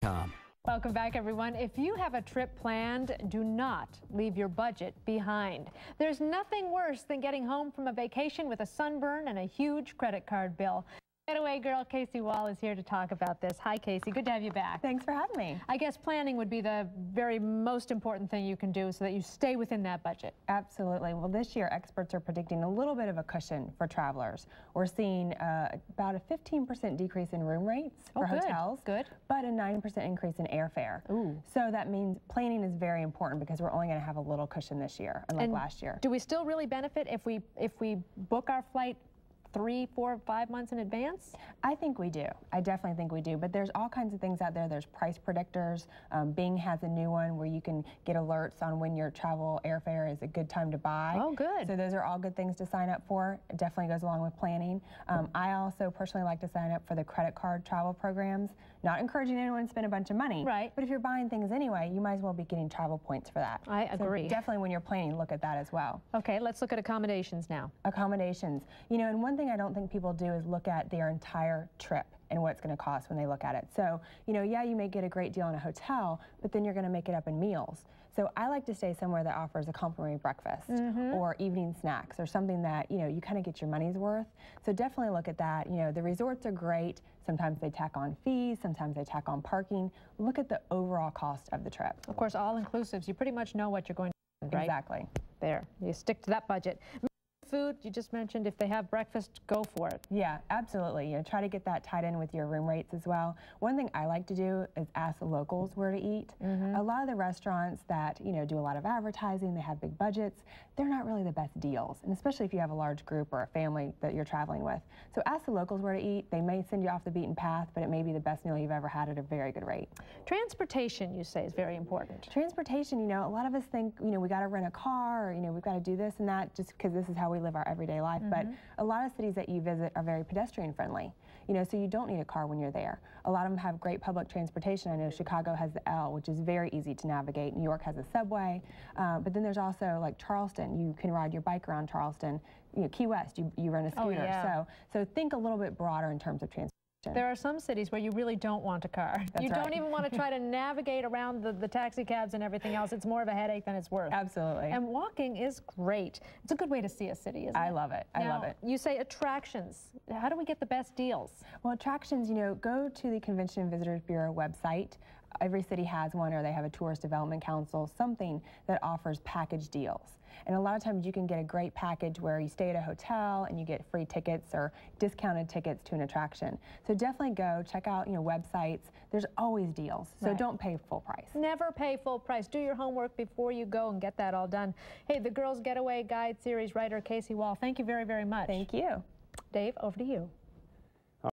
getawaygirlcaseywohl.com. Welcome back, everyone. If you have a trip planned, do not leave your budget behind. There's nothing worse than getting home from a vacation with a sunburn and a huge credit card bill. Getaway Girl Casey Wohl is here to talk about this. Hi, Casey. Good to have you back. Thanks for having me. I guess planning would be the very most important thing you can do so that you stay within that budget. Absolutely. Well, this year, experts are predicting a little bit of a cushion for travelers. We're seeing about a 15% decrease in room rates for hotels. Good. But a 9% increase in airfare. Ooh. So that means planning is very important because we're only going to have a little cushion this year, unlike last year. Do we still really benefit if we book our flight 3, 4, 5 months in advance? I think we do. I definitely think we do. But there's all kinds of things out there. There's price predictors. Bing has a new one where you can get alerts on when your travel airfare is a good time to buy. Oh, good. So those are all good things to sign up for. It definitely goes along with planning. I also personally like to sign up for the credit card travel programs. Not encouraging anyone to spend a bunch of money. Right. But if you're buying things anyway, you might as well be getting travel points for that. I agree. So definitely when you're planning, look at that as well. Okay, let's look at accommodations now. Accommodations. You know, and one thing I don't think people do is look at their entire trip and what it's going to cost when they look at it. So, you know, yeah, you may get a great deal in a hotel, but then you're going to make it up in meals. So I like to stay somewhere that offers a complimentary breakfast or evening snacks or something that, you know, you kind of get your money's worth. So definitely look at that. You know, the resorts are great. Sometimes they tack on fees, sometimes they tack on parking. Look at the overall cost of the trip. Of course, all-inclusives, you pretty much know what you're going to do, right? Exactly. There, you stick to that budget. Food, you just mentioned, if they have breakfast, go for it. Yeah, absolutely. You know, try to get that tied in with your room rates as well. One thing I like to do is ask the locals where to eat. A lot of the restaurants that, you know, do a lot of advertising, they have big budgets, they're not really the best deals, and especially if you have a large group or a family that you're traveling with. So ask the locals where to eat. They may send you off the beaten path, but it may be the best meal you've ever had at a very good rate. Transportation, you say, is very important. Transportation, you know, a lot of us think, you know, we got to rent a car, or, you know, we've got to do this and that just because this is how we live our everyday life, but a lot of cities that you visit are very pedestrian friendly, you know, so you don't need a car when you're there. A lot of them have great public transportation. I know Chicago has the L, which is very easy to navigate. New York has a subway, but then there's also like Charleston. You can ride your bike around Charleston. You know, Key West, you rent a scooter. Oh, yeah. So think a little bit broader in terms of transportation. There are some cities where you really don't want a car. You don't even want to try to navigate around the taxi cabs and everything else. It's more of a headache than it's worth. Absolutely. And walking is great. It's a good way to see a city, isn't it? I love it. I love it. You say attractions. How do we get the best deals? Well, attractions, you know, go to the Convention and Visitors Bureau website. Every city has one, or they have a Tourist Development Council, something that offers package deals. And a lot of times you can get a great package where you stay at a hotel and you get free tickets or discounted tickets to an attraction. So definitely go check out, you know, websites. There's always deals. So don't pay full price. Never pay full price. Do your homework before you go and get that all done. Hey, the Girls Getaway Guide Series writer Casey Wohl, thank you very, very much. Thank you. Dave, over to you.